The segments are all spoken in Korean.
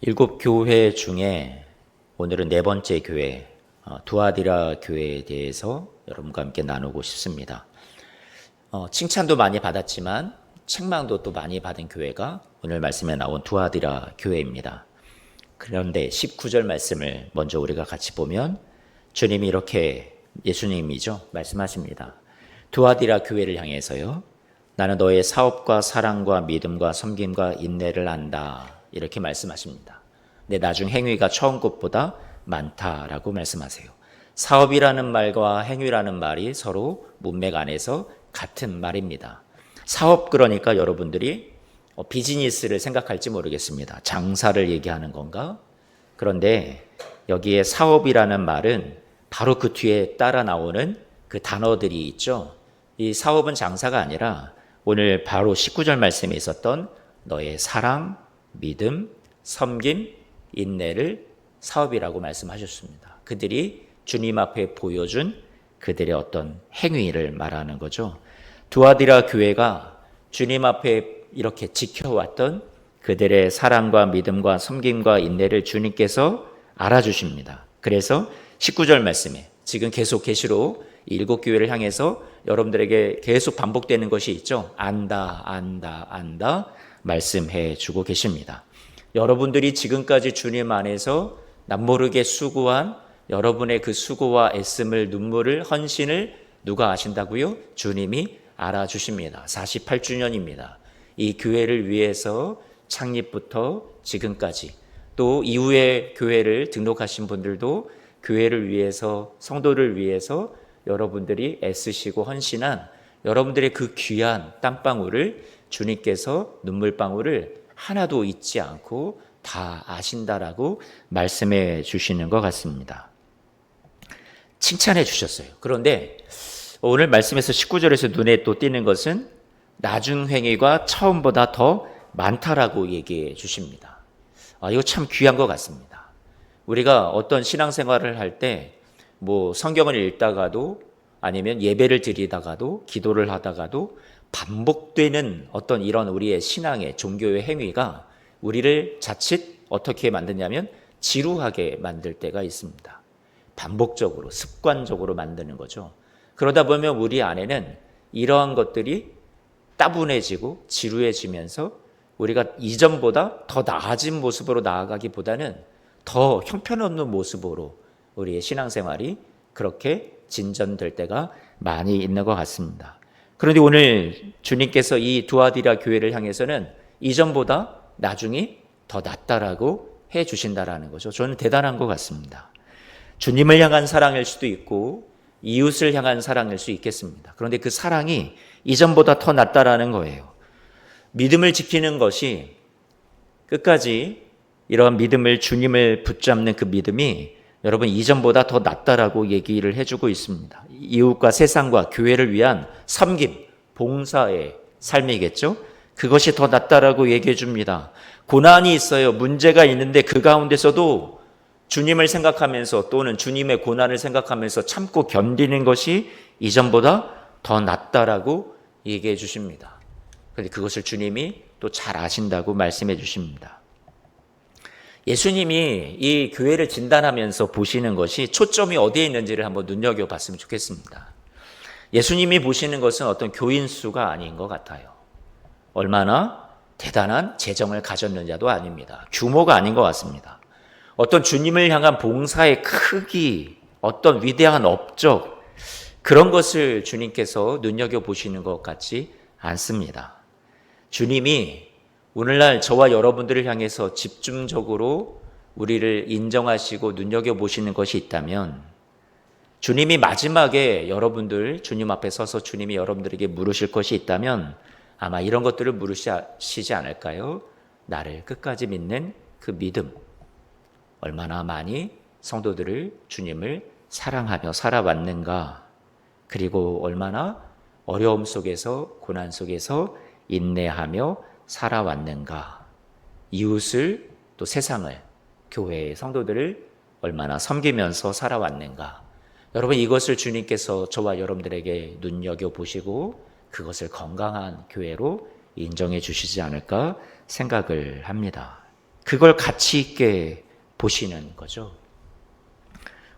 일곱 교회 중에 오늘은 네 번째 교회, 두아디라 교회에 대해서 여러분과 함께 나누고 싶습니다. 칭찬도 많이 받았지만 책망도 또 많이 받은 교회가 오늘 말씀에 나온 두아디라 교회입니다. 그런데 19절 말씀을 먼저 우리가 같이 보면 주님이 이렇게, 예수님이죠, 말씀하십니다. 두아디라 교회를 향해서요, 나는 너의 사업과 사랑과 믿음과 섬김과 인내를 안다, 이렇게 말씀하십니다. 내 나중 행위가 처음 것보다 많다라고 말씀하세요. 사업이라는 말과 행위라는 말이 서로 문맥 안에서 같은 말입니다. 사업, 그러니까 여러분들이 비즈니스를 생각할지 모르겠습니다. 장사를 얘기하는 건가? 그런데 여기에 사업이라는 말은 바로 그 뒤에 따라 나오는 그 단어들이 있죠. 이 사업은 장사가 아니라 오늘 바로 19절 말씀에 있었던 너의 사랑, 믿음, 섬김, 인내를 사업이라고 말씀하셨습니다. 그들이 주님 앞에 보여준 그들의 어떤 행위를 말하는 거죠. 두아디라 교회가 주님 앞에 이렇게 지켜왔던 그들의 사랑과 믿음과 섬김과 인내를 주님께서 알아주십니다. 그래서 19절 말씀에 지금 계속 계시로 일곱 교회를 향해서 여러분들에게 계속 반복되는 것이 있죠. 안다, 안다, 안다 말씀해 주고 계십니다. 여러분들이 지금까지 주님 안에서 남모르게 수고한 여러분의 그 수고와 애씀을, 눈물을, 헌신을 누가 아신다고요? 주님이 알아주십니다. 48주년입니다. 이 교회를 위해서 창립부터 지금까지, 또 이후에 교회를 등록하신 분들도 교회를 위해서, 성도를 위해서 여러분들이 애쓰시고 헌신한 여러분들의 그 귀한 땀방울을 주님께서, 눈물방울을 하나도 잊지 않고 다 아신다라고 말씀해 주시는 것 같습니다. 칭찬해 주셨어요. 그런데 오늘 말씀에서 19절에서 눈에 또 띄는 것은 나중 행위가 처음보다 더 많다라고 얘기해 주십니다. 이거 참 귀한 것 같습니다. 우리가 어떤 신앙생활을 할 때 성경을 읽다가도, 아니면 예배를 드리다가도, 기도를 하다가도 반복되는 어떤 이런 우리의 신앙의, 종교의 행위가 우리를 자칫 어떻게 만드냐면 지루하게 만들 때가 있습니다. 반복적으로, 습관적으로 만드는 거죠. 그러다 보면 우리 안에는 이러한 것들이 따분해지고 지루해지면서 우리가 이전보다 더 나아진 모습으로 나아가기보다는 더 형편없는 모습으로 우리의 신앙생활이 그렇게 진전될 때가 많이 있는 것 같습니다. 그런데 오늘 주님께서 이 두아디라 교회를 향해서는 이전보다 나중이 더 낫다라고 해 주신다라는 거죠. 저는 대단한 것 같습니다. 주님을 향한 사랑일 수도 있고 이웃을 향한 사랑일 수 있겠습니다. 그런데 그 사랑이 이전보다 더 낫다라는 거예요. 믿음을 지키는 것이, 끝까지 이러한 믿음을, 주님을 붙잡는 그 믿음이 여러분 이전보다 더 낫다라고 얘기를 해주고 있습니다. 이웃과 세상과 교회를 위한 섬김, 봉사의 삶이겠죠. 그것이 더 낫다라고 얘기해 줍니다. 고난이 있어요. 문제가 있는데 그 가운데서도 주님을 생각하면서, 또는 주님의 고난을 생각하면서 참고 견디는 것이 이전보다 더 낫다라고 얘기해 주십니다. 그런데 그것을 주님이 또 잘 아신다고 말씀해 주십니다. 예수님이 이 교회를 진단하면서 보시는 것이, 초점이 어디에 있는지를 한번 눈여겨봤으면 좋겠습니다. 예수님이 보시는 것은 어떤 교인 수가 아닌 것 같아요. 얼마나 대단한 재정을 가졌느냐도 아닙니다. 규모가 아닌 것 같습니다. 어떤 주님을 향한 봉사의 크기, 어떤 위대한 업적, 그런 것을 주님께서 눈여겨보시는 것 같지 않습니다. 주님이 오늘날 저와 여러분들을 향해서 집중적으로 우리를 인정하시고 눈여겨보시는 것이 있다면, 주님이 마지막에 여러분들 주님 앞에 서서 주님이 여러분들에게 물으실 것이 있다면 아마 이런 것들을 물으시지 않을까요? 나를 끝까지 믿는 그 믿음, 얼마나 많이 성도들을, 주님을 사랑하며 살아왔는가, 그리고 얼마나 어려움 속에서, 고난 속에서 인내하며 살아왔는가, 이웃을, 또 세상을, 교회의 성도들을 얼마나 섬기면서 살아왔는가. 여러분, 이것을 주님께서 저와 여러분들에게 눈여겨보시고 그것을 건강한 교회로 인정해 주시지 않을까 생각을 합니다. 그걸 가치 있게 보시는 거죠.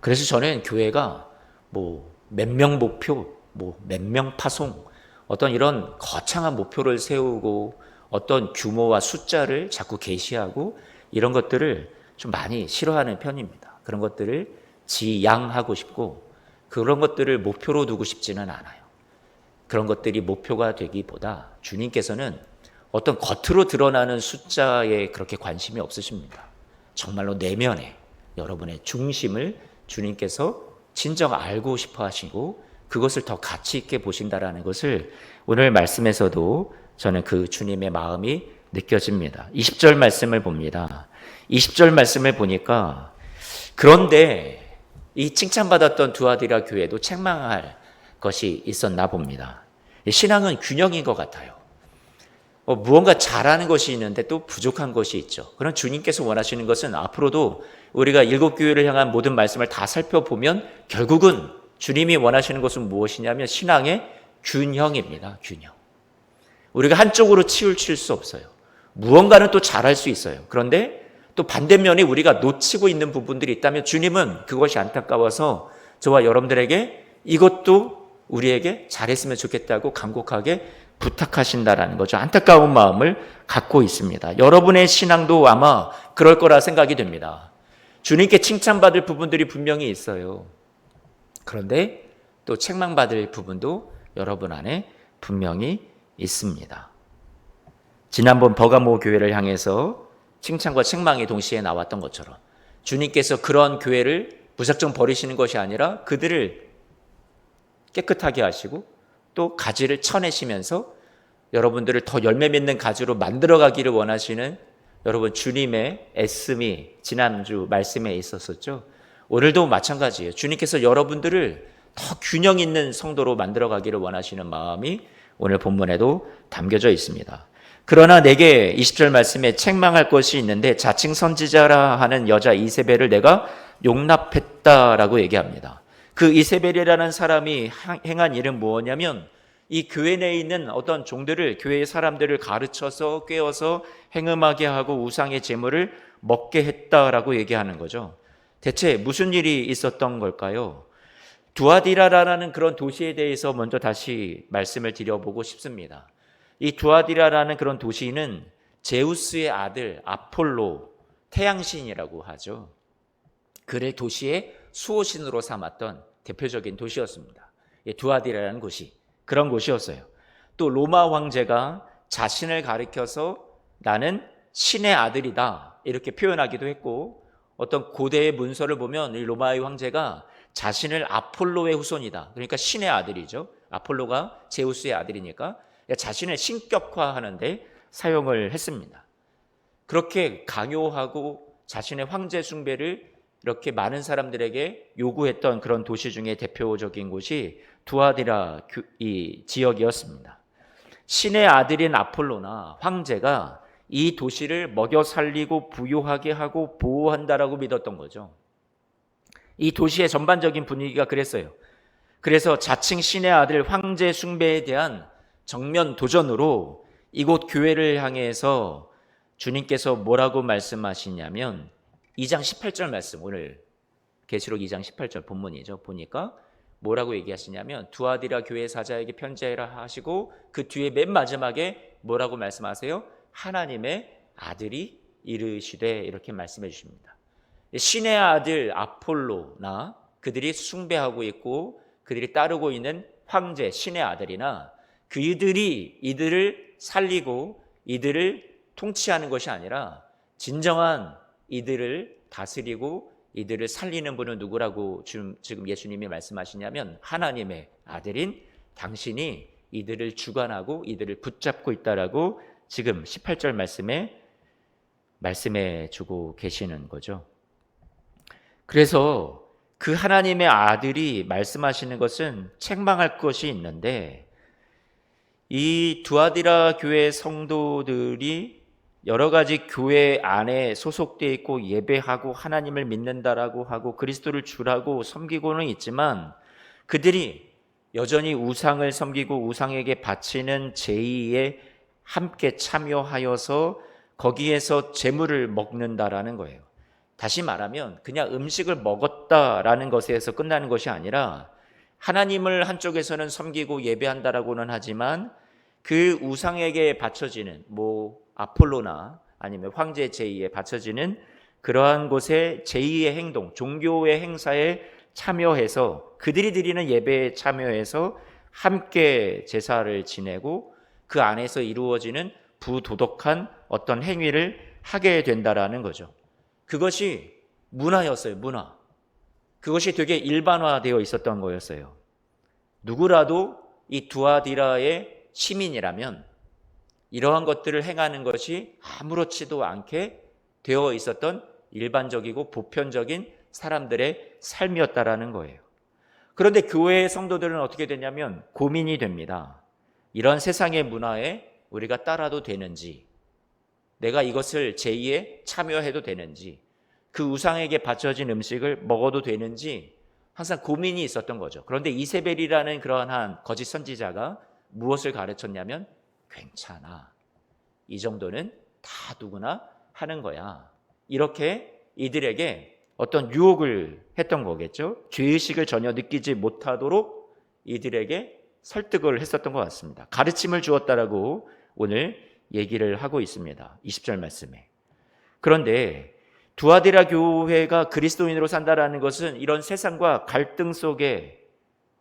그래서 저는 교회가 뭐 몇 명 목표, 뭐 몇 명 파송, 어떤 이런 거창한 목표를 세우고 어떤 규모와 숫자를 자꾸 계시하고 이런 것들을 좀 많이 싫어하는 편입니다. 그런 것들을 지양하고 싶고 그런 것들을 목표로 두고 싶지는 않아요. 그런 것들이 목표가 되기보다 주님께서는 어떤 겉으로 드러나는 숫자에 그렇게 관심이 없으십니다. 정말로 내면에 여러분의 중심을 주님께서 진정 알고 싶어 하시고 그것을 더 가치 있게 보신다라는 것을 오늘 말씀에서도 저는 그 주님의 마음이 느껴집니다. 20절 말씀을 봅니다. 20절 말씀을 보니까 그런데 이 칭찬받았던 두아디라 교회도 책망할 것이 있었나 봅니다. 신앙은 균형인 것 같아요. 무언가 잘하는 것이 있는데 또 부족한 것이 있죠. 그럼 주님께서 원하시는 것은 앞으로도 우리가 일곱 교회를 향한 모든 말씀을 다 살펴보면 결국은 주님이 원하시는 것은 무엇이냐면 신앙의 균형입니다. 균형. 우리가 한쪽으로 치우칠 수 없어요. 무언가는 또 잘할 수 있어요. 그런데 또 반대면에 우리가 놓치고 있는 부분들이 있다면 주님은 그것이 안타까워서 저와 여러분들에게 이것도 우리에게 잘했으면 좋겠다고 간곡하게 부탁하신다라는 거죠. 안타까운 마음을 갖고 있습니다. 여러분의 신앙도 아마 그럴 거라 생각이 됩니다. 주님께 칭찬받을 부분들이 분명히 있어요. 그런데 또 책망받을 부분도 여러분 안에 분명히 있습니다. 지난번 버가모 교회를 향해서 칭찬과 책망이 동시에 나왔던 것처럼 주님께서 그런 교회를 무작정 버리시는 것이 아니라 그들을 깨끗하게 하시고 또 가지를 쳐내시면서 여러분들을 더 열매 맺는 가지로 만들어가기를 원하시는 여러분 주님의 애씀이 지난주 말씀에 있었었죠. 오늘도 마찬가지예요. 주님께서 여러분들을 더 균형 있는 성도로 만들어가기를 원하시는 마음이 오늘 본문에도 담겨져 있습니다. 그러나 내게 20절 말씀에 책망할 것이 있는데 자칭 선지자라 하는 여자 이세벨을 내가 용납했다라고 얘기합니다. 그 이세벨이라는 사람이 행한 일은 뭐냐면 이 교회 내에 있는 어떤 종들을 교회의 사람들을 가르쳐서 꿰어서 행음하게 하고 우상의 제물을 먹게 했다라고 얘기하는 거죠. 대체 무슨 일이 있었던 걸까요? 두아디라라는 그런 도시에 대해서 먼저 다시 말씀을 드려보고 싶습니다. 이 두아디라라는 그런 도시는 제우스의 아들 아폴로, 태양신이라고 하죠. 그를 도시의 수호신으로 삼았던 대표적인 도시였습니다. 두아디라라는 곳이 그런 곳이었어요. 또 로마 황제가 자신을 가리켜서 나는 신의 아들이다 이렇게 표현하기도 했고 어떤 고대의 문서를 보면 이 로마의 황제가 자신을 아폴로의 후손이다. 그러니까 신의 아들이죠. 아폴로가 제우스의 아들이니까 자신을 신격화하는데 사용을 했습니다. 그렇게 강요하고 자신의 황제 숭배를 이렇게 많은 사람들에게 요구했던 그런 도시 중에 대표적인 곳이 두아디라 이 지역이었습니다. 신의 아들인 아폴로나 황제가 이 도시를 먹여 살리고 부유하게 하고 보호한다라고 믿었던 거죠. 이 도시의 전반적인 분위기가 그랬어요. 그래서 자칭 신의 아들 황제 숭배에 대한 정면 도전으로 이곳 교회를 향해서 주님께서 뭐라고 말씀하시냐면 2장 18절 말씀, 오늘 계시록 2장 18절 본문이죠. 보니까 뭐라고 얘기하시냐면 두아디라 교회 사자에게 편지하라 하시고 그 뒤에 맨 마지막에 뭐라고 말씀하세요? 하나님의 아들이 이르시되 이렇게 말씀해 주십니다. 신의 아들 아폴로나 그들이 숭배하고 있고 그들이 따르고 있는 황제 신의 아들이나 그들이 이들을 살리고 이들을 통치하는 것이 아니라 진정한 이들을 다스리고 이들을 살리는 분은 누구라고 지금 예수님이 말씀하시냐면 하나님의 아들인 당신이 이들을 주관하고 이들을 붙잡고 있다라고 지금 18절 말씀해 주고 계시는 거죠. 그래서 그 하나님의 아들이 말씀하시는 것은 책망할 것이 있는데 이 두아디라 교회 성도들이 여러 가지 교회 안에 소속되어 있고 예배하고 하나님을 믿는다라고 하고 그리스도를 주라고 섬기고는 있지만 그들이 여전히 우상을 섬기고 우상에게 바치는 제의에 함께 참여하여서 거기에서 재물을 먹는다라는 거예요. 다시 말하면 그냥 음식을 먹었다라는 것에서 끝나는 것이 아니라 하나님을 한쪽에서는 섬기고 예배한다라고는 하지만 그 우상에게 바쳐지는 아폴로나 아니면 황제 제이에 바쳐지는 그러한 곳에 제이의 행동, 종교의 행사에 참여해서 그들이 드리는 예배에 참여해서 함께 제사를 지내고 그 안에서 이루어지는 부도덕한 어떤 행위를 하게 된다라는 거죠. 그것이 문화였어요, 문화. 그것이 되게 일반화되어 있었던 거였어요. 누구라도 이 두아디라의 시민이라면 이러한 것들을 행하는 것이 아무렇지도 않게 되어 있었던 일반적이고 보편적인 사람들의 삶이었다라는 거예요. 그런데 교회의 성도들은 어떻게 되냐면 고민이 됩니다. 이런 세상의 문화에 우리가 따라도 되는지, 내가 이것을 제2에 참여해도 되는지, 그 우상에게 바쳐진 음식을 먹어도 되는지 항상 고민이 있었던 거죠. 그런데 이세벨이라는 그러한 거짓 선지자가 무엇을 가르쳤냐면 괜찮아. 이 정도는 다 누구나 하는 거야. 이렇게 이들에게 어떤 유혹을 했던 거겠죠. 죄의식을 전혀 느끼지 못하도록 이들에게 설득을 했었던 것 같습니다. 가르침을 주었다라고 오늘 얘기를 하고 있습니다. 20절 말씀에. 그런데 두아디라 교회가 그리스도인으로 산다라는 것은 이런 세상과 갈등 속에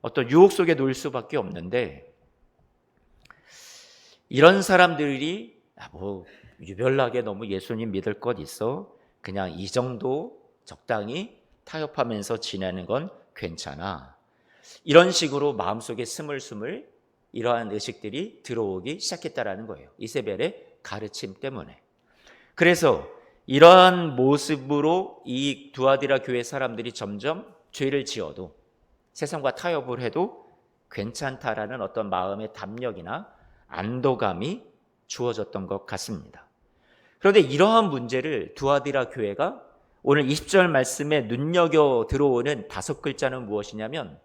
어떤 유혹 속에 놓일 수밖에 없는데, 이런 사람들이 유별나게 너무 예수님 믿을 것 있어, 그냥 이 정도 적당히 타협하면서 지내는 건 괜찮아, 이런 식으로 마음속에 스물스물 이러한 의식들이 들어오기 시작했다라는 거예요. 이세벨의 가르침 때문에. 그래서 이러한 모습으로 이 두아디라 교회 사람들이 점점 죄를 지어도 세상과 타협을 해도 괜찮다라는 어떤 마음의 담력이나 안도감이 주어졌던 것 같습니다. 그런데 이러한 문제를 두아디라 교회가 오늘 20절 말씀에 눈여겨 들어오는 5글자는 무엇이냐면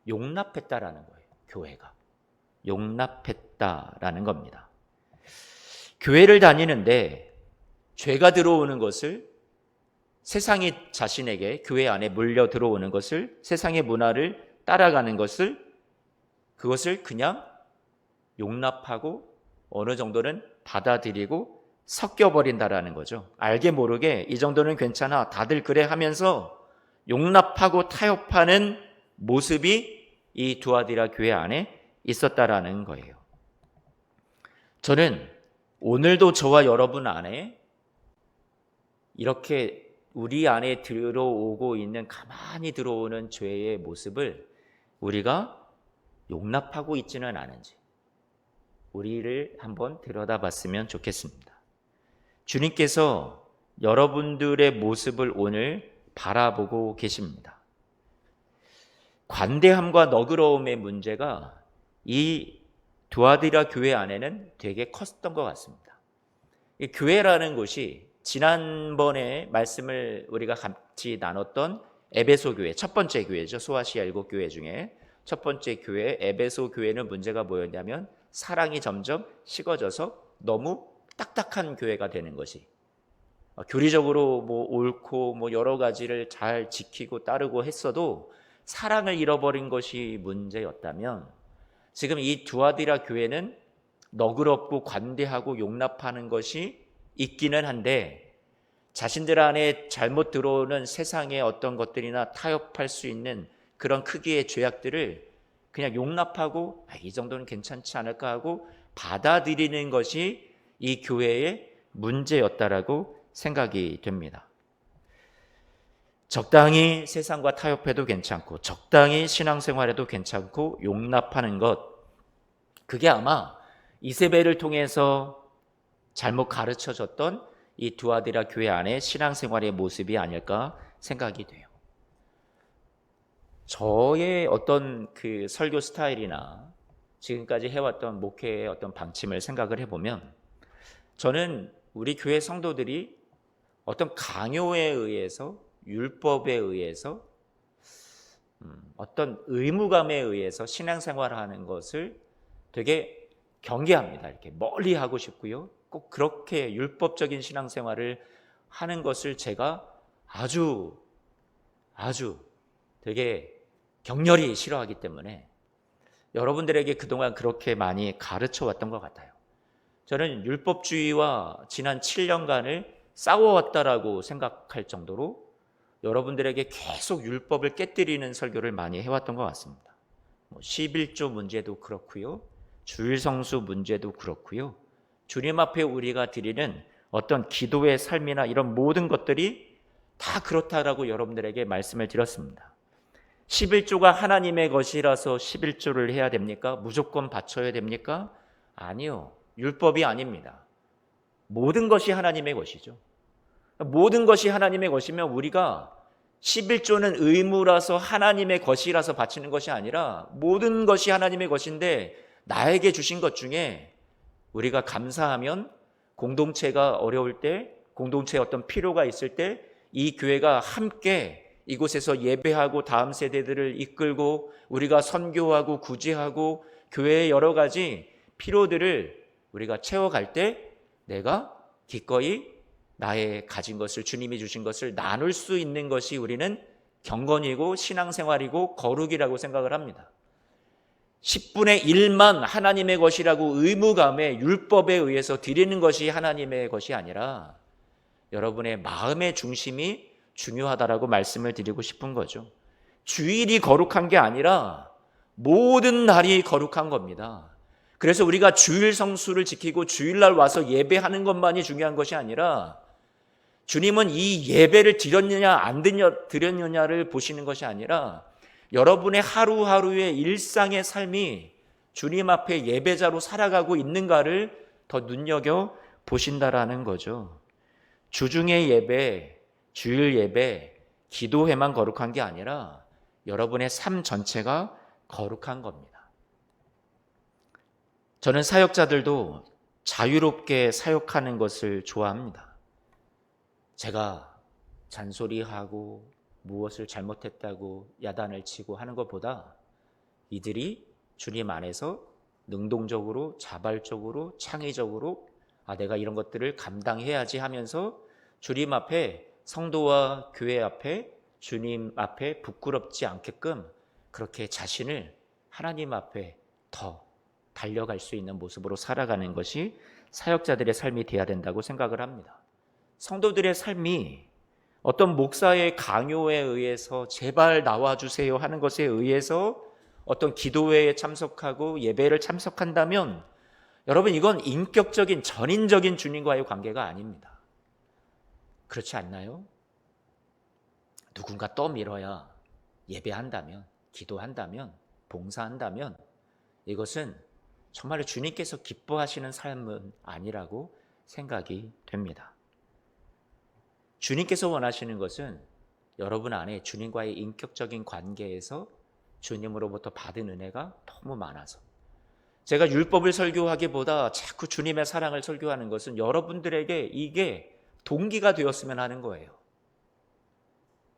용납했다라는 거예요. 교회가 용납했다라는 겁니다. 교회를 다니는데 죄가 들어오는 것을, 세상이 자신에게 교회 안에 물려 들어오는 것을, 세상의 문화를 따라가는 것을, 그것을 그냥 용납하고 어느 정도는 받아들이고 섞여버린다라는 거죠. 알게 모르게 이 정도는 괜찮아, 다들 그래 하면서 용납하고 타협하는 모습이 이 두아디라 교회 안에 있었다라는 거예요. 저는 오늘도 저와 여러분 안에 이렇게 우리 안에 들어오고 있는, 가만히 들어오는 죄의 모습을 우리가 용납하고 있지는 않은지 우리를 한번 들여다봤으면 좋겠습니다. 주님께서 여러분들의 모습을 오늘 바라보고 계십니다. 관대함과 너그러움의 문제가 이 두아디라 교회 안에는 되게 컸던 것 같습니다. 이 교회라는 곳이 지난번에 말씀을 우리가 같이 나눴던 에베소 교회, 첫 번째 교회죠. 소아시아 7교회 중에 첫 번째 교회 에베소 교회는 문제가 뭐였냐면 사랑이 점점 식어져서 너무 딱딱한 교회가 되는 것이, 교리적으로 옳고 여러 가지를 잘 지키고 따르고 했어도 사랑을 잃어버린 것이 문제였다면, 지금 이 두아디라 교회는 너그럽고 관대하고 용납하는 것이 있기는 한데 자신들 안에 잘못 들어오는 세상의 어떤 것들이나 타협할 수 있는 그런 크기의 죄악들을 그냥 용납하고 이 정도는 괜찮지 않을까 하고 받아들이는 것이 이 교회의 문제였다라고 생각이 됩니다. 적당히 세상과 타협해도 괜찮고 적당히 신앙생활해도 괜찮고 용납하는 것, 그게 아마 이세벨을 통해서 잘못 가르쳐줬던 이 두아디라 교회 안의 신앙생활의 모습이 아닐까 생각이 돼요. 저의 어떤 그 설교 스타일이나 지금까지 해왔던 목회의 어떤 방침을 생각을 해보면, 저는 우리 교회 성도들이 어떤 강요에 의해서, 율법에 의해서, 어떤 의무감에 의해서 신앙생활을 하는 것을 되게 경계합니다. 이렇게 멀리 하고 싶고요. 꼭 그렇게 율법적인 신앙생활을 하는 것을 제가 아주 되게 격렬히 싫어하기 때문에 여러분들에게 그동안 그렇게 많이 가르쳐 왔던 것 같아요. 저는 율법주의와 지난 7년간을 싸워왔다라고 생각할 정도로 여러분들에게 계속 율법을 깨뜨리는 설교를 많이 해왔던 것 같습니다. 11조 문제도 그렇고요, 주일성수 문제도 그렇고요, 주님 앞에 우리가 드리는 어떤 기도의 삶이나 이런 모든 것들이 다 그렇다라고 여러분들에게 말씀을 드렸습니다. 11조가 하나님의 것이라서 11조를 해야 됩니까? 무조건 바쳐야 됩니까? 아니요. 율법이 아닙니다. 모든 것이 하나님의 것이죠. 모든 것이 하나님의 것이면 우리가 11조는 의무라서 하나님의 것이라서 바치는 것이 아니라 모든 것이 하나님의 것인데 나에게 주신 것 중에 우리가 감사하면 공동체가 어려울 때, 공동체에 어떤 필요가 있을 때 이 교회가 함께 이곳에서 예배하고 다음 세대들을 이끌고 우리가 선교하고 구제하고 교회의 여러 가지 필요들을 우리가 채워갈 때 내가 기꺼이 나의 가진 것을, 주님이 주신 것을 나눌 수 있는 것이 우리는 경건이고 신앙생활이고 거룩이라고 생각을 합니다. 10분의 1만 하나님의 것이라고 의무감에 율법에 의해서 드리는 것이 하나님의 것이 아니라 여러분의 마음의 중심이 중요하다라고 말씀을 드리고 싶은 거죠. 주일이 거룩한 게 아니라 모든 날이 거룩한 겁니다. 그래서 우리가 주일 성수를 지키고 주일날 와서 예배하는 것만이 중요한 것이 아니라 주님은 이 예배를 드렸느냐 안 드렸느냐를 보시는 것이 아니라 여러분의 하루하루의 일상의 삶이 주님 앞에 예배자로 살아가고 있는가를 더 눈여겨 보신다라는 거죠. 주중의 예배, 주일 예배, 기도회만 거룩한 게 아니라 여러분의 삶 전체가 거룩한 겁니다. 저는 사역자들도 자유롭게 사역하는 것을 좋아합니다. 제가 잔소리하고 무엇을 잘못했다고 야단을 치고 하는 것보다 이들이 주님 안에서 능동적으로, 자발적으로, 창의적으로 내가 이런 것들을 감당해야지 하면서 주님 앞에, 성도와 교회 앞에, 주님 앞에 부끄럽지 않게끔 그렇게 자신을 하나님 앞에 더 달려갈 수 있는 모습으로 살아가는 것이 사역자들의 삶이 되어야 된다고 생각을 합니다. 성도들의 삶이 어떤 목사의 강요에 의해서 제발 나와주세요 하는 것에 의해서 어떤 기도회에 참석하고 예배를 참석한다면 여러분 이건 인격적인 전인적인 주님과의 관계가 아닙니다. 그렇지 않나요? 누군가 떠밀어야 예배한다면, 기도한다면, 봉사한다면 이것은 정말로 주님께서 기뻐하시는 삶은 아니라고 생각이 됩니다. 주님께서 원하시는 것은 여러분 안에 주님과의 인격적인 관계에서 주님으로부터 받은 은혜가 너무 많아서, 제가 율법을 설교하기보다 자꾸 주님의 사랑을 설교하는 것은 여러분들에게 이게 동기가 되었으면 하는 거예요.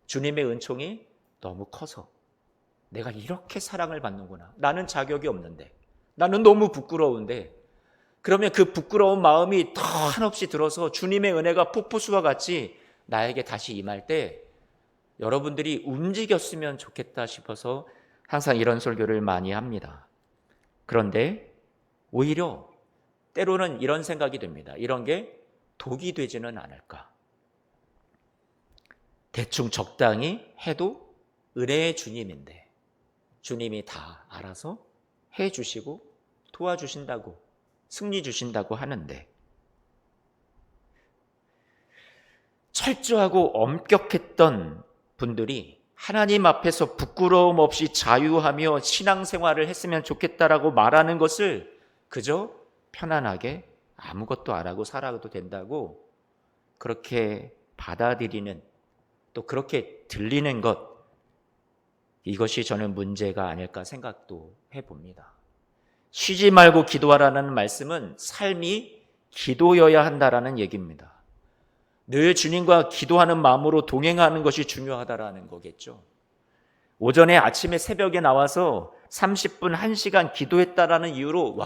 주님의 은총이 너무 커서 내가 이렇게 사랑을 받는구나. 나는 자격이 없는데, 나는 너무 부끄러운데, 그러면 그 부끄러운 마음이 더 한없이 들어서 주님의 은혜가 폭포수와 같이 나에게 다시 임할 때 여러분들이 움직였으면 좋겠다 싶어서 항상 이런 설교를 많이 합니다. 그런데 오히려 때로는 이런 생각이 듭니다. 이런 게 독이 되지는 않을까. 대충 적당히 해도 은혜의 주님인데 주님이 다 알아서 해주시고 도와주신다고, 승리 주신다고 하는데 철저하고 엄격했던 분들이 하나님 앞에서 부끄러움 없이 자유하며 신앙생활을 했으면 좋겠다라고 말하는 것을 그저 편안하게 아무것도 안 하고 살아도 된다고 그렇게 받아들이는, 또 그렇게 들리는 것, 이것이 저는 문제가 아닐까 생각도 해봅니다. 쉬지 말고 기도하라는 말씀은 삶이 기도여야 한다라는 얘기입니다. 늘 주님과 기도하는 마음으로 동행하는 것이 중요하다라는 거겠죠. 오전에 아침에 새벽에 나와서 30분, 1시간 기도했다라는 이유로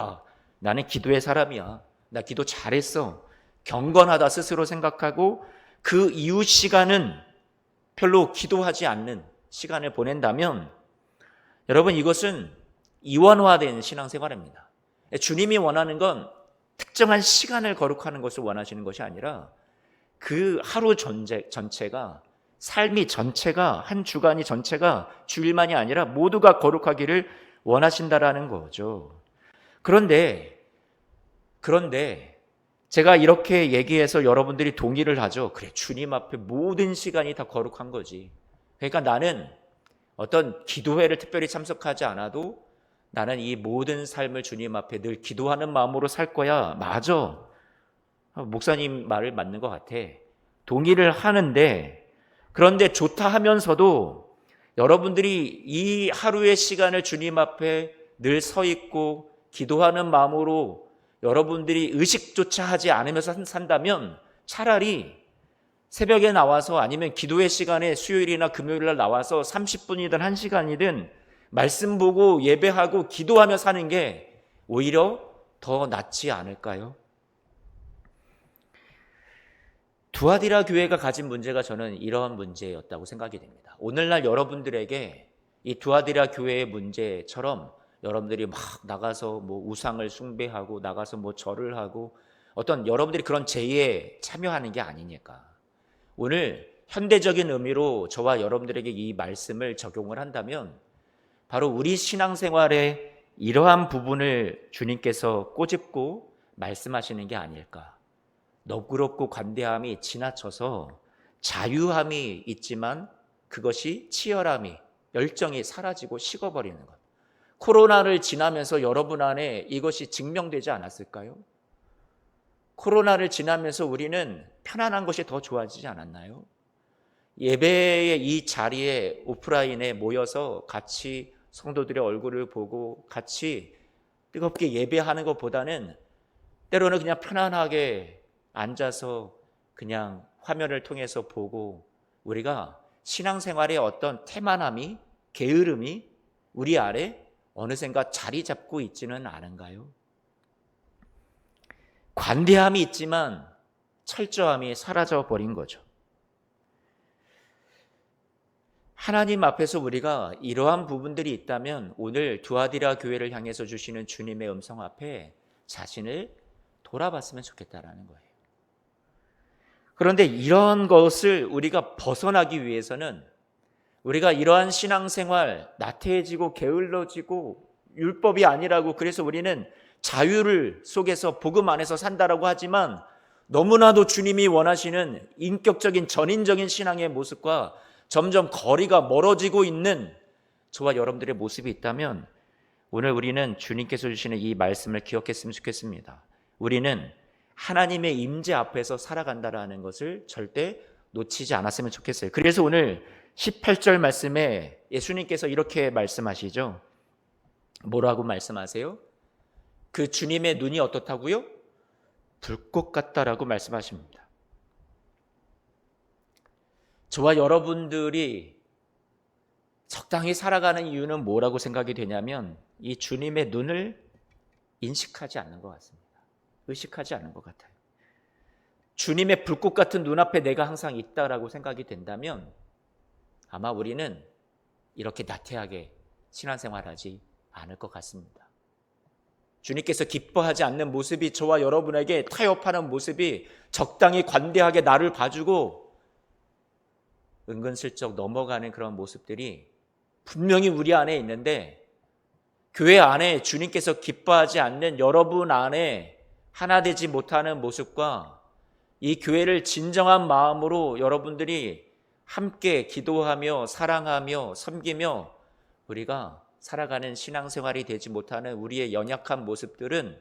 나는 기도의 사람이야, 나 기도 잘했어. 경건하다 스스로 생각하고 그 이후 시간은 별로 기도하지 않는 시간을 보낸다면 여러분 이것은 이원화된 신앙생활입니다. 주님이 원하는 건 특정한 시간을 거룩하는 것을 원하시는 것이 아니라 그 하루 전체가 삶이 전체가 한 주간이 전체가 주일만이 아니라 모두가 거룩하기를 원하신다라는 거죠. 그런데 제가 이렇게 얘기해서 여러분들이 동의를 하죠. 그래, 주님 앞에 모든 시간이 다 거룩한 거지. 그러니까 나는 어떤 기도회를 특별히 참석하지 않아도 나는 이 모든 삶을 주님 앞에 늘 기도하는 마음으로 살 거야. 맞아. 목사님 말을 맞는 것 같아. 동의를 하는데, 그런데 좋다 하면서도 여러분들이 이 하루의 시간을 주님 앞에 늘 서 있고 기도하는 마음으로 여러분들이 의식조차 하지 않으면서 산다면 차라리 새벽에 나와서 아니면 기도의 시간에 수요일이나 금요일날 나와서 30분이든 1시간이든 말씀 보고 예배하고 기도하며 사는 게 오히려 더 낫지 않을까요? 두아디라 교회가 가진 문제가 저는 이러한 문제였다고 생각이 됩니다. 오늘날 여러분들에게 이 두아디라 교회의 문제처럼 여러분들이 막 나가서 뭐 우상을 숭배하고 나가서 뭐 절을 하고 어떤 여러분들이 그런 제의에 참여하는 게 아니니까. 오늘 현대적인 의미로 저와 여러분들에게 이 말씀을 적용을 한다면 바로 우리 신앙생활의 이러한 부분을 주님께서 꼬집고 말씀하시는 게 아닐까. 너그럽고 관대함이 지나쳐서 자유함이 있지만 그것이 치열함이, 열정이 사라지고 식어버리는 것. 코로나를 지나면서 여러분 안에 이것이 증명되지 않았을까요? 코로나를 지나면서 우리는 편안한 것이 더 좋아지지 않았나요? 예배의 이 자리에 오프라인에 모여서 같이 성도들의 얼굴을 보고 같이 뜨겁게 예배하는 것보다는 때로는 그냥 편안하게 앉아서 그냥 화면을 통해서 보고 우리가 신앙생활의 어떤 태만함이, 게으름이 우리 안에 어느샌가 자리 잡고 있지는 않은가요? 관대함이 있지만 철저함이 사라져 버린 거죠. 하나님 앞에서 우리가 이러한 부분들이 있다면 오늘 두아디라 교회를 향해서 주시는 주님의 음성 앞에 자신을 돌아봤으면 좋겠다라는 거예요. 그런데 이런 것을 우리가 벗어나기 위해서는 우리가 이러한 신앙생활 나태해지고 게을러지고 율법이 아니라고 그래서 우리는 자유를 속에서 복음 안에서 산다라고 하지만 너무나도 주님이 원하시는 인격적인 전인적인 신앙의 모습과 점점 거리가 멀어지고 있는 저와 여러분들의 모습이 있다면 오늘 우리는 주님께서 주시는 이 말씀을 기억했으면 좋겠습니다. 우리는 하나님의 임재 앞에서 살아간다라는 것을 절대 놓치지 않았으면 좋겠어요. 그래서 오늘 18절 말씀에 예수님께서 이렇게 말씀하시죠. 뭐라고 말씀하세요? 그 주님의 눈이 어떻다고요? 불꽃 같다라고 말씀하십니다. 저와 여러분들이 적당히 살아가는 이유는 뭐라고 생각이 되냐면 이 주님의 눈을 인식하지 않는 것 같습니다. 의식하지 않는 것 같아요. 주님의 불꽃 같은 눈앞에 내가 항상 있다라고 생각이 된다면 아마 우리는 이렇게 나태하게 신앙생활하지 않을 것 같습니다. 주님께서 기뻐하지 않는 모습이 저와 여러분에게 타협하는 모습이 적당히 관대하게 나를 봐주고 은근슬쩍 넘어가는 그런 모습들이 분명히 우리 안에 있는데 교회 안에 주님께서 기뻐하지 않는 여러분 안에 하나 되지 못하는 모습과 이 교회를 진정한 마음으로 여러분들이 함께 기도하며 사랑하며 섬기며 우리가 살아가는 신앙생활이 되지 못하는 우리의 연약한 모습들은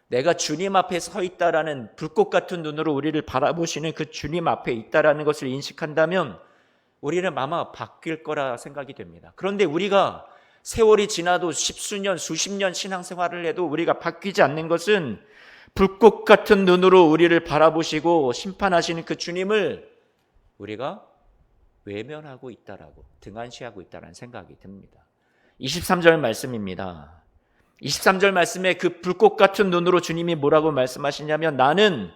내가 주님 앞에 서 있다라는 불꽃 같은 눈으로 우리를 바라보시는 그 주님 앞에 있다라는 것을 인식한다면 우리는 아마 바뀔 거라 생각이 됩니다. 그런데 우리가 세월이 지나도 십수년, 수십 년 신앙생활을 해도 우리가 바뀌지 않는 것은 불꽃 같은 눈으로 우리를 바라보시고 심판하시는 그 주님을 우리가 외면하고 있다라고 등한시하고 있다는 생각이 듭니다. 23절 말씀입니다. 23절 말씀에 그 불꽃 같은 눈으로 주님이 뭐라고 말씀하시냐면 나는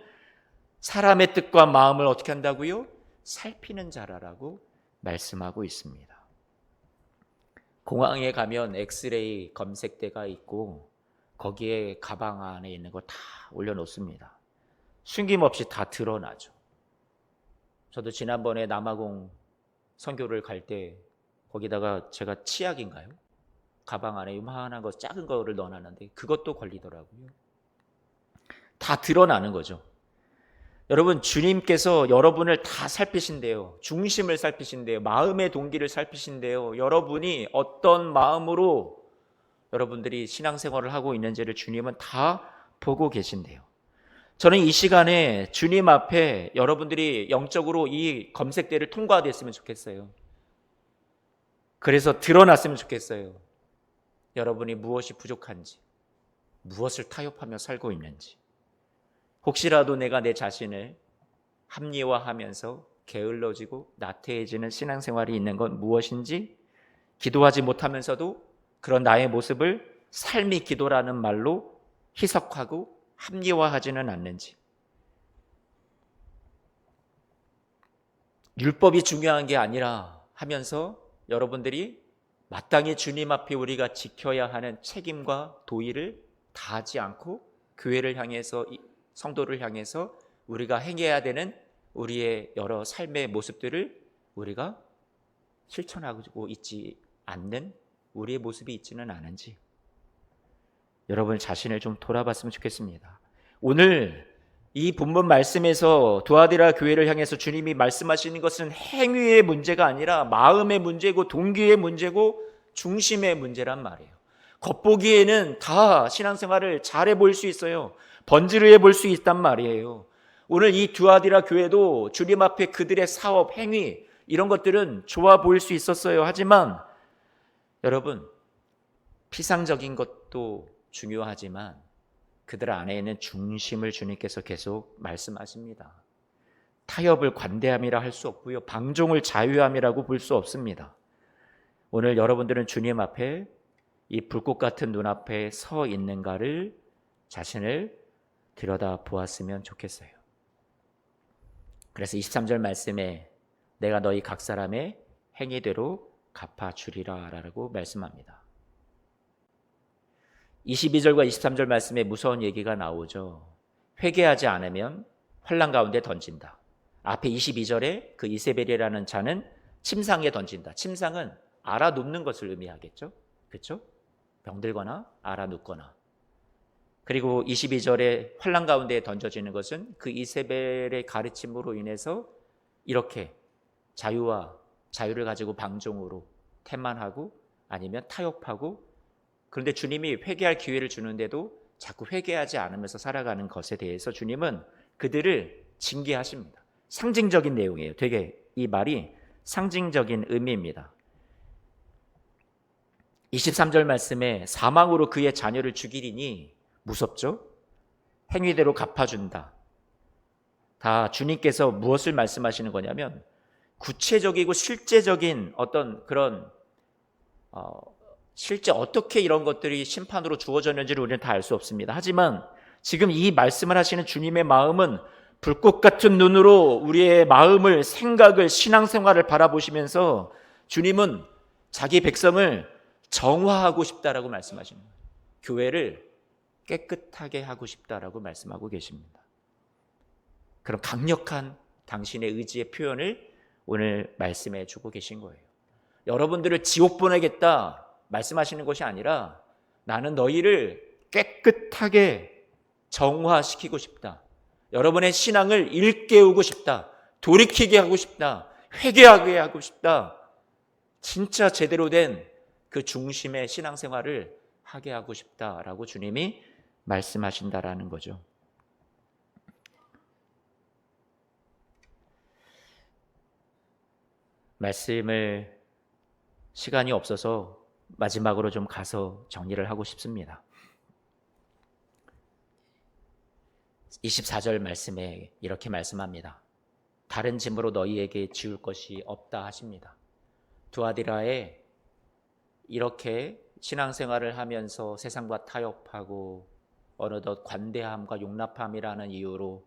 사람의 뜻과 마음을 어떻게 한다고요? 살피는 자라라고 말씀하고 있습니다. 공항에 가면 엑스레이 검색대가 있고 거기에 가방 안에 있는 거 다 올려놓습니다. 숨김없이 다 드러나죠. 저도 지난번에 남아공 선교를 갈 때 거기다가 제가 치약인가요? 가방 안에 요만한 거 작은 거를 넣어놨는데 그것도 걸리더라고요. 다 드러나는 거죠. 여러분, 주님께서 여러분을 다 살피신대요. 중심을 살피신대요. 마음의 동기를 살피신대요. 여러분이 어떤 마음으로 여러분들이 신앙생활을 하고 있는지를 주님은 다 보고 계신대요. 저는 이 시간에 주님 앞에 여러분들이 영적으로 이 검색대를 통과됐으면 좋겠어요. 그래서 드러났으면 좋겠어요. 여러분이 무엇이 부족한지, 무엇을 타협하며 살고 있는지, 혹시라도 내가 내 자신을 합리화하면서 게을러지고 나태해지는 신앙생활이 있는 건 무엇인지, 기도하지 못하면서도 그런 나의 모습을 삶이 기도라는 말로 희석하고 합리화하지는 않는지, 율법이 중요한 게 아니라 하면서 여러분들이 마땅히 주님 앞에 우리가 지켜야 하는 책임과 도의를 다하지 않고 교회를 향해서, 성도를 향해서 우리가 행해야 되는 우리의 여러 삶의 모습들을 우리가 실천하고 있지 않는 우리의 모습이 있지는 않은지 여러분 자신을 좀 돌아봤으면 좋겠습니다. 오늘 이 본문 말씀에서 두아디라 교회를 향해서 주님이 말씀하시는 것은 행위의 문제가 아니라 마음의 문제고 동기의 문제고 중심의 문제란 말이에요. 겉보기에는 다 신앙생활을 잘해 보일 수 있어요. 번지르해 볼 수 있단 말이에요. 오늘 이 두아디라 교회도 주님 앞에 그들의 사업, 행위 이런 것들은 좋아 보일 수 있었어요. 하지만 여러분, 피상적인 것도 중요하지만 그들 안에 있는 중심을 주님께서 계속 말씀하십니다. 타협을 관대함이라 할 수 없고요. 방종을 자유함이라고 볼 수 없습니다. 오늘 여러분들은 주님 앞에 이 불꽃 같은 눈앞에 서 있는가를 자신을 들여다 보았으면 좋겠어요. 그래서 23절 말씀에 내가 너희 각 사람의 행위대로 갚아주리라 라고 말씀합니다. 22절과 23절 말씀에 무서운 얘기가 나오죠. 회개하지 않으면 환난 가운데 던진다. 앞에 22절에 그 이세벨이라는 자는 침상에 던진다. 침상은 알아눕는 것을 의미하겠죠. 그렇죠? 병들거나 알아눕거나. 그리고 22절에 환난 가운데 던져지는 것은 그 이세벨의 가르침으로 인해서 이렇게 자유를 가지고 방종으로 태만하고 아니면 타협하고, 그런데 주님이 회개할 기회를 주는데도 자꾸 회개하지 않으면서 살아가는 것에 대해서 주님은 그들을 징계하십니다. 상징적인 내용이에요. 되게 이 말이 상징적인 의미입니다. 23절 말씀에 사망으로 그의 자녀를 죽이리니 무섭죠? 행위대로 갚아준다. 다 주님께서 무엇을 말씀하시는 거냐면 구체적이고 실제적인 어떤 그런 실제 어떻게 이런 것들이 심판으로 주어졌는지를 우리는 다 알 수 없습니다. 하지만 지금 이 말씀을 하시는 주님의 마음은 불꽃 같은 눈으로 우리의 마음을, 생각을, 신앙생활을 바라보시면서 주님은 자기 백성을 정화하고 싶다라고 말씀하시는 거예요. 교회를 깨끗하게 하고 싶다라고 말씀하고 계십니다. 그런 강력한 당신의 의지의 표현을 오늘 말씀해 주고 계신 거예요. 여러분들을 지옥 보내겠다 말씀하시는 것이 아니라 나는 너희를 깨끗하게 정화시키고 싶다. 여러분의 신앙을 일깨우고 싶다. 돌이키게 하고 싶다. 회개하게 하고 싶다. 진짜 제대로 된 그 중심의 신앙생활을 하게 하고 싶다라고 주님이 말씀하신다라는 거죠. 말씀을 시간이 없어서 마지막으로 좀 가서 정리를 하고 싶습니다. 24절 말씀에 이렇게 말씀합니다. 다른 짐으로 너희에게 지울 것이 없다 하십니다. 두아디라에 이렇게 신앙생활을 하면서 세상과 타협하고 어느덧 관대함과 용납함이라는 이유로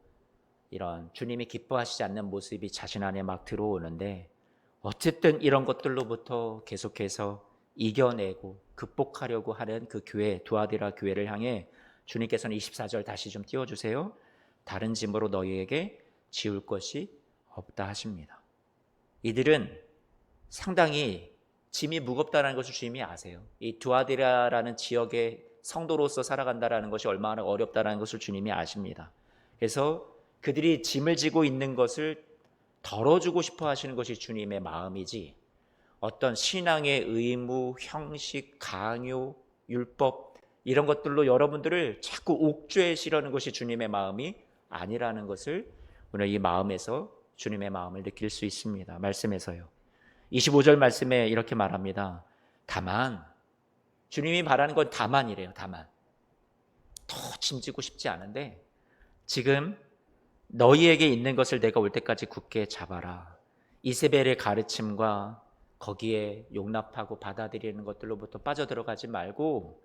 이런 주님이 기뻐하시지 않는 모습이 자신 안에 막 들어오는데, 어쨌든 이런 것들로부터 계속해서 이겨내고 극복하려고 하는 그 교회, 두아디라 교회를 향해 주님께서는 24절 다시 좀 띄워주세요. 다른 짐으로 너희에게 지울 것이 없다 하십니다. 이들은 상당히 짐이 무겁다는 것을 주님이 아세요. 이 두아디라라는 지역의 성도로서 살아간다는 것이 얼마나 어렵다는 것을 주님이 아십니다. 그래서 그들이 짐을 지고 있는 것을 덜어주고 싶어 하시는 것이 주님의 마음이지, 어떤 신앙의 의무, 형식, 강요, 율법 이런 것들로 여러분들을 자꾸 옥죄 시려는 것이 주님의 마음이 아니라는 것을 오늘 이 마음에서 주님의 마음을 느낄 수 있습니다. 말씀에서요. 25절 말씀에 이렇게 말합니다. 다만, 주님이 바라는 건 다만이래요. 다만. 더 짐지고 싶지 않은데 지금 너희에게 있는 것을 내가 올 때까지 굳게 잡아라. 이세벨의 가르침과 거기에 용납하고 받아들이는 것들로부터 빠져들어가지 말고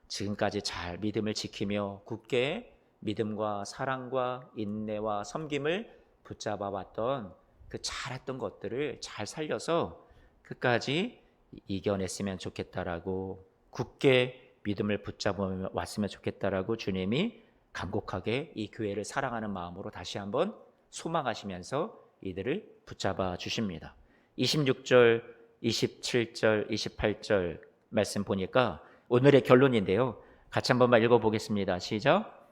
지금까지 잘 믿음을 지키며 굳게 믿음과 사랑과 인내와 섬김을 붙잡아 왔던 그 잘했던 것들을 잘 살려서 끝까지 이겨냈으면 좋겠다라고, 굳게 믿음을 붙잡아 왔으면 좋겠다라고 주님이 간곡하게 이 교회를 사랑하는 마음으로 다시 한번 소망하시면서 이들을 붙잡아 주십니다. 26절, 27절, 28절 말씀 보니까 오늘의 결론인데요. 같이 한 번만 읽어보겠습니다. 시작.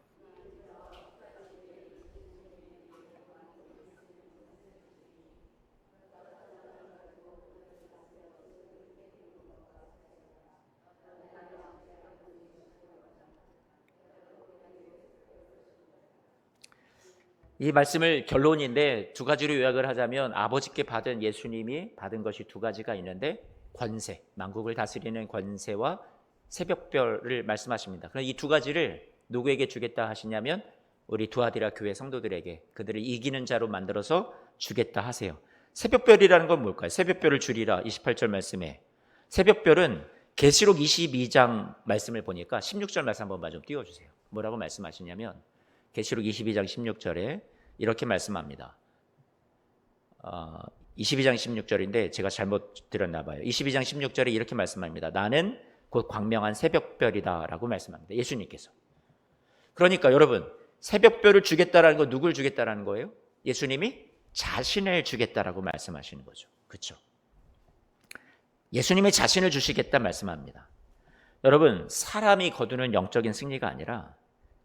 이 말씀을 결론인데 두 가지로 요약을 하자면, 아버지께 받은 예수님이 받은 것이 두 가지가 있는데, 권세, 만국을 다스리는 권세와 새벽별을 말씀하십니다. 그럼 이 두 가지를 누구에게 주겠다 하시냐면 우리 두아디라 교회 성도들에게, 그들을 이기는 자로 만들어서 주겠다 하세요. 새벽별이라는 건 뭘까요? 새벽별을 주리라 28절 말씀에, 새벽별은 계시록 22장 말씀을 보니까 16절 말씀 한번 좀 띄워주세요. 뭐라고 말씀하시냐면 계시록 22장 16절에 이렇게 말씀합니다. 22장 16절인데 제가 잘못 들었나 봐요. 22장 16절에 이렇게 말씀합니다. 나는 곧 광명한 새벽별이다 라고 말씀합니다. 예수님께서. 그러니까 여러분, 새벽별을 주겠다라는 건 누굴 주겠다라는 거예요? 예수님이 자신을 주겠다라고 말씀하시는 거죠. 그렇죠? 예수님이 자신을 주시겠다 말씀합니다. 여러분, 사람이 거두는 영적인 승리가 아니라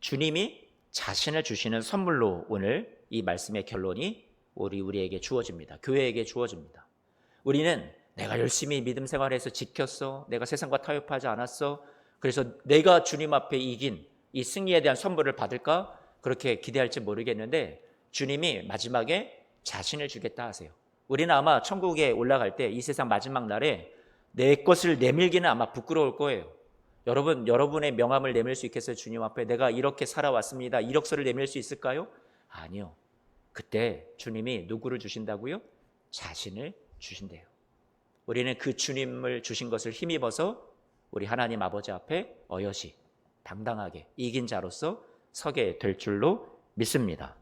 주님이 자신을 주시는 선물로 오늘 이 말씀의 결론이 우리에게 주어집니다. 교회에게 주어집니다. 우리는 내가 열심히 믿음 생활해서 지켰어, 내가 세상과 타협하지 않았어, 그래서 내가 주님 앞에 이긴 이 승리에 대한 선물을 받을까 그렇게 기대할지 모르겠는데, 주님이 마지막에 자신을 주겠다 하세요. 우리는 아마 천국에 올라갈 때 이 세상 마지막 날에 내 것을 내밀기는 아마 부끄러울 거예요. 여러분의 명함을 내밀 수 있겠어요? 주님 앞에 내가 이렇게 살아왔습니다, 이력서를 내밀 수 있을까요? 아니요. 그때 주님이 누구를 주신다고요? 자신을 주신대요. 우리는 그 주님을 주신 것을 힘입어서 우리 하나님 아버지 앞에 어여시 당당하게 이긴 자로서 서게 될 줄로 믿습니다.